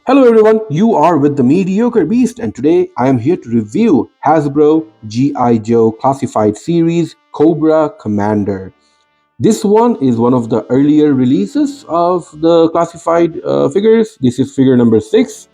Hello everyone, you are with the Mediocre Beast, and today I am here to review Hasbro G.I. Joe Classified Series Cobra Commander. This one is one of the earlier releases of the classified figures. This is figure number 6,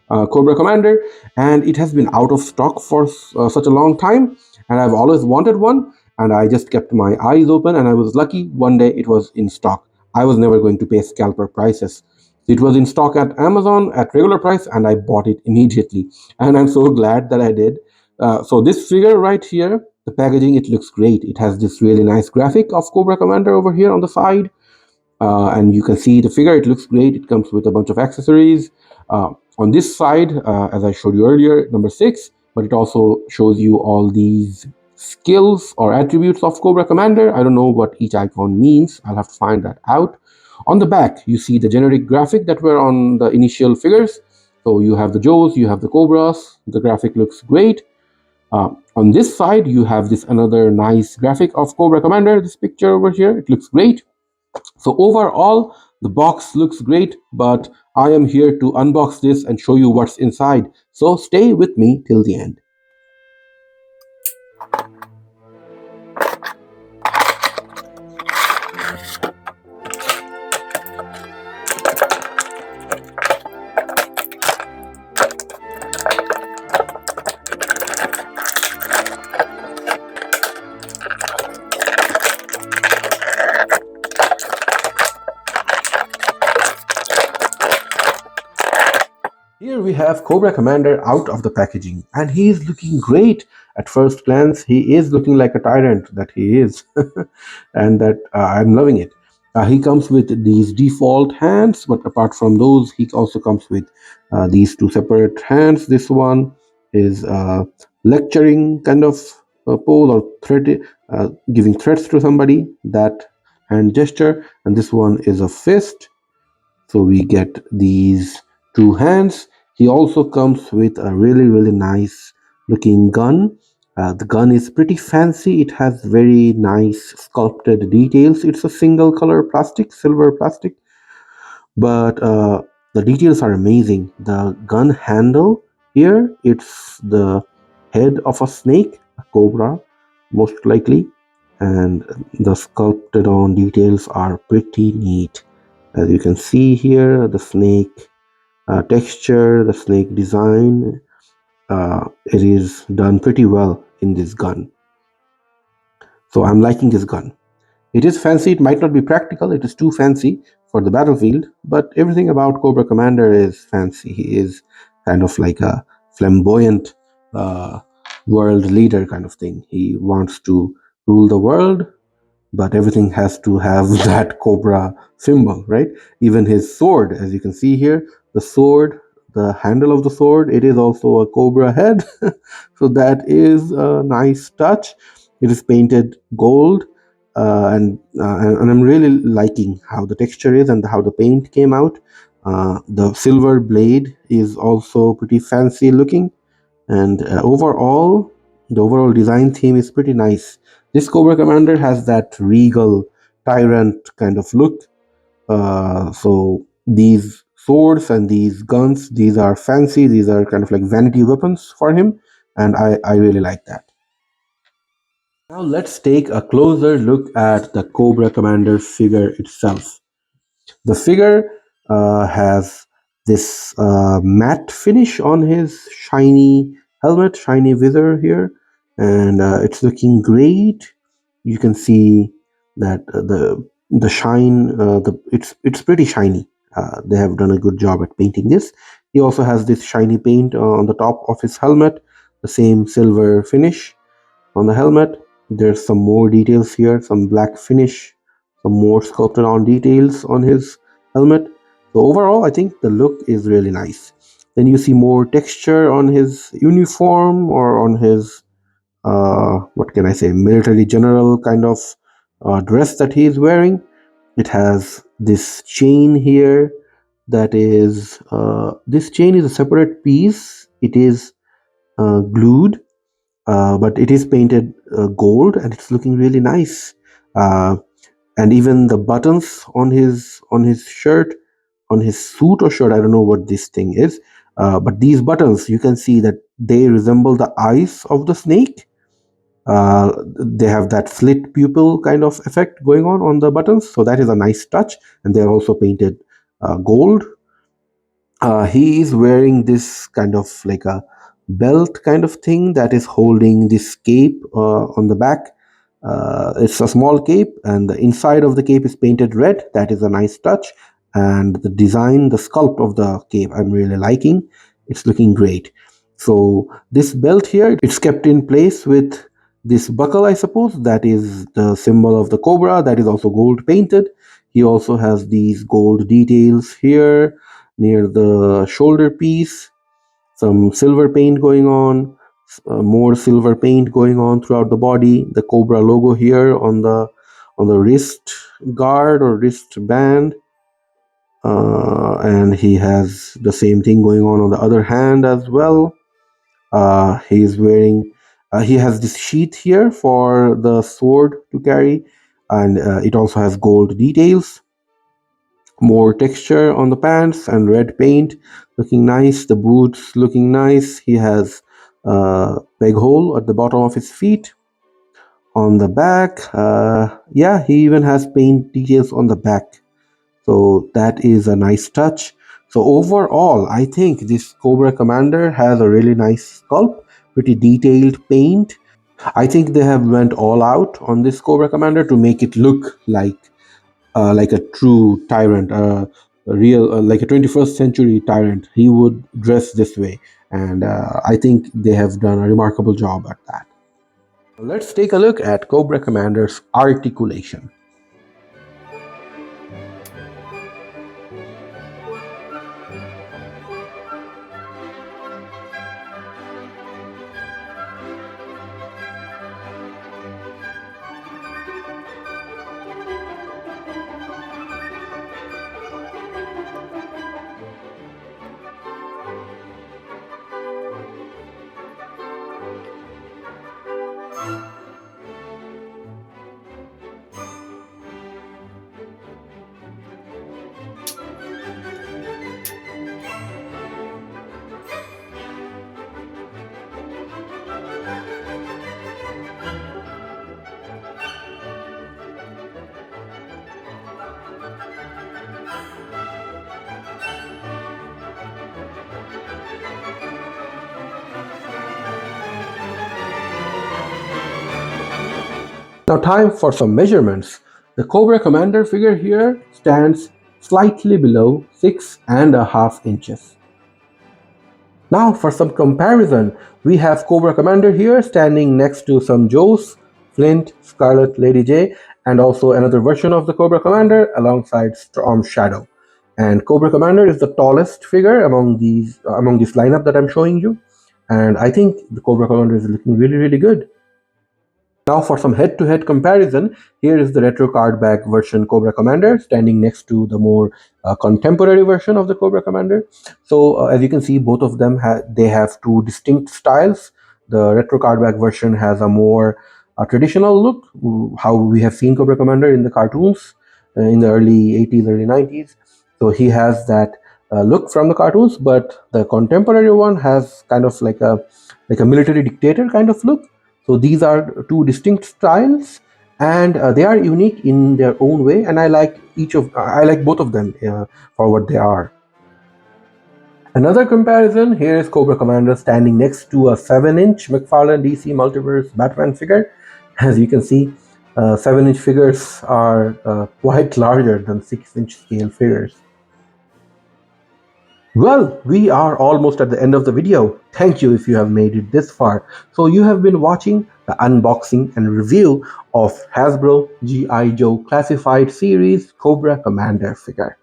Cobra Commander, and it has been out of stock for such a long time, and I've always wanted one, and I just kept my eyes open, and I was lucky one day it was in stock. I was never going to pay scalper prices. It was in stock at Amazon at regular price, and I bought it immediately, and I'm so glad that I did. So this figure right here, the packaging, it looks great. It has this really nice graphic of Cobra Commander over here on the side, and you can see the figure. It looks great. It comes with a bunch of accessories. On this side, as I showed you earlier, number 6, but it also shows you all these skills or attributes of Cobra Commander. I don't know what each icon means. I'll have to find that out. On the back, you see the generic graphic that were on the initial figures. So you have the Joes, you have the Cobras. The graphic looks great. On this side, you have this another nice graphic of Cobra Commander. This picture over here, it looks great. So overall, the box looks great, but I am here to unbox this and show you what's inside. So stay with me till the end. Here we have Cobra Commander out of the packaging, and he is looking great. At first glance, he is looking like a tyrant that he is, and that I'm loving it. He comes with these default hands, but apart from those, he also comes with these two separate hands. This one is lecturing kind of pose or giving threats to somebody, that hand gesture, and this one is a fist. So we get these two hands. He also comes with a really nice looking gun. The gun is pretty fancy. It has very nice sculpted details. It's a single color plastic, silver plastic, but the details are amazing. The gun handle here, it's the head of a snake, a cobra, most likely, and the sculpted on details are pretty neat. As you can see here, the snake texture, the snake design, it is done pretty well in this gun. So I'm liking this gun. It is fancy, it might not be practical, it is too fancy for the battlefield, but everything about Cobra Commander is fancy. He is kind of like a flamboyant world leader kind of thing. He wants to rule the world, but everything has to have that Cobra symbol, right? Even his sword, as you can see here, the sword, the handle of the sword, it is also a Cobra head. So that is a nice touch. It is painted gold, and I'm really liking how the texture is and how the paint came out. The silver blade is also pretty fancy looking, and overall, the overall design theme is pretty nice. This Cobra Commander has that regal tyrant kind of look. So these swords and these guns, these are fancy. These are kind of like vanity weapons for him, and I really like that. Now let's take a closer look at the Cobra Commander figure itself. The figure has this matte finish on his shiny helmet, shiny visor here, and it's looking great. You can see that the shine, it's pretty shiny. They have done a good job at painting this. He also has this shiny paint on the top of his helmet, the same silver finish on the helmet. There's some more details here, some black finish, some more sculpted on details on his helmet. So overall, I think the look is really nice. Then you see more texture on his uniform, or on his what can I say, military general kind of dress that he is wearing. It has this chain here. That is, this chain is a separate piece. It is glued, but it is painted gold, and it's looking really nice. And even the buttons on his shirt on his suit or shirt. I don't know what this thing is, but these buttons, you can see that they resemble the eyes of the snake. They have that slit pupil kind of effect going on the buttons, so that is a nice touch. And they're also painted gold. He is wearing this kind of like a belt kind of thing that is holding this cape on the back. It's a small cape, and the inside of the cape is painted red. That is a nice touch. And the design, the sculpt of the cape, I'm really liking. It's looking great. So this belt here, it's kept in place with this buckle, I suppose. That is the symbol of the cobra. That is also gold painted. He also has these gold details here near the shoulder piece, some silver paint going on, more silver paint going on throughout the body, the cobra logo here on the wrist guard or wrist band, and he has the same thing going on the other hand as well. He's wearing he has this sheath here for the sword to carry, and it also has gold details, more texture on the pants, and red paint looking nice. The boots looking nice. He has a peg hole at the bottom of his feet. On the back, yeah, he even has paint details on the back, so that is a nice touch. So overall, I think this Cobra Commander has a really nice sculpt, pretty detailed paint. I think they have went all out on this Cobra Commander to make it look like a true tyrant, a real, like a 21st century tyrant. He would dress this way, and I think they have done a remarkable job at that. Let's take a look at Cobra Commander's articulation. Now time for some measurements. The Cobra Commander figure here stands slightly below 6.5 inches. Now for some comparison, we have Cobra Commander here standing next to some Joes, Flint, Scarlet, Lady J, and also another version of the Cobra Commander alongside Storm Shadow. And Cobra Commander is the tallest figure among this lineup that I'm showing you. And I think the Cobra Commander is looking really, really good. Now for some head-to-head comparison, here is the retro card back version Cobra Commander standing next to the more contemporary version of the Cobra Commander. So as you can see, both of them they have two distinct styles. The retro card back version has a more traditional look, how we have seen Cobra Commander in the cartoons in the early 80s, early 90s. So he has that look from the cartoons, but the contemporary one has kind of like a military dictator kind of look. So these are two distinct styles, and they are unique in their own way. And I like both of them for what they are. Another comparison here is Cobra Commander standing next to a 7-inch McFarlane DC Multiverse Batman figure. As you can see, 7-inch figures are quite larger than 6-inch scale figures. Well, we are almost at the end of the video. Thank you if you have made it this far. So you have been watching the unboxing and review of Hasbro G.I. Joe Classified Series Cobra Commander figure.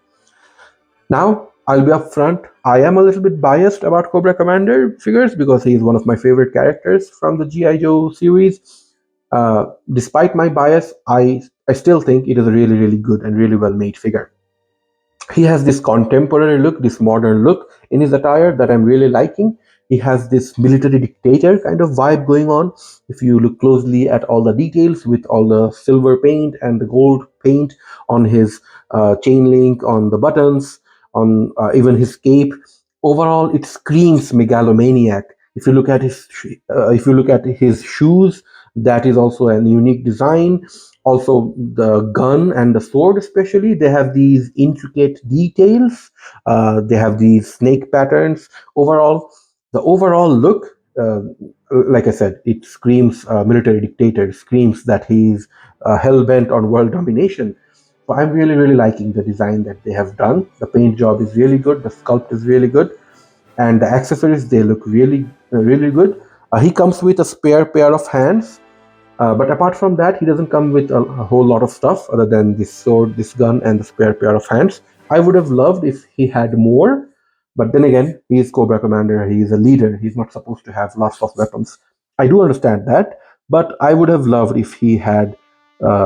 Now, I'll be upfront. I am a little bit biased about Cobra Commander figures because he is one of my favorite characters from the G.I. Joe series. Despite my bias, I still think it is a really, really good and really well made figure. He has this contemporary look, this modern look in his attire that I'm really liking. He has this military dictator kind of vibe going on. If you look closely at all the details with all the silver paint and the gold paint on his chain link, on the buttons, on even his cape. Overall, it screams megalomaniac. If you look at his shoes, that is also a unique design. Also, the gun and the sword, especially, they have these intricate details. They have these snake patterns. Overall, the overall look, like I said, it screams military dictator. It screams that he's hell bent on world domination. So I'm really, really liking the design that they have done. The paint job is really good. The sculpt is really good, and the accessories, they look really, really good. He comes with a spare pair of hands, but apart from that, he doesn't come with a whole lot of stuff other than this sword, this gun, and the spare pair of hands. I would have loved if he had more, but then again, he is Cobra Commander. He is a leader. He's not supposed to have lots of weapons. I do understand that, but I would have loved if he had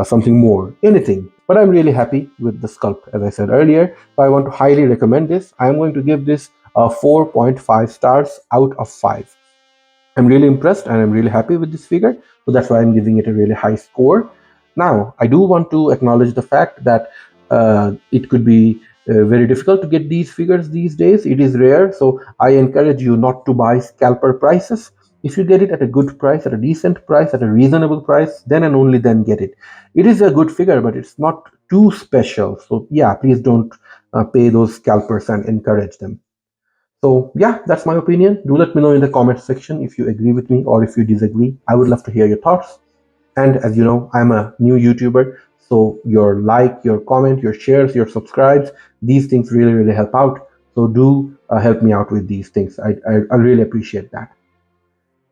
something more, anything. But I'm really happy with the sculpt, as I said earlier. So I want to highly recommend this. I'm going to give this 4.5 stars out of 5. I'm really impressed and I'm really happy with this figure. So that's why I'm giving it a really high score. Now, I do want to acknowledge the fact that it could be very difficult to get these figures these days. It is rare. So I encourage you not to buy scalper prices. If you get it at a good price, at a decent price, at a reasonable price, then and only then get it. It is a good figure, but it's not too special. So yeah, please don't pay those scalpers and encourage them. So yeah, that's my opinion. Do let me know in the comment section if you agree with me or if you disagree. I would love to hear your thoughts. And as you know, I'm a new YouTuber, so your like, your comment, your shares, your subscribes, these things really, really help out. So do help me out with these things. I really appreciate that.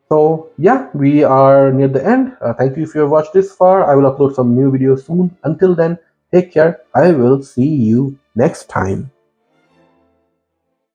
So yeah, we are near the end. Thank you if you have watched this far. I will upload some new videos soon. Until then, take care. I will see you next time.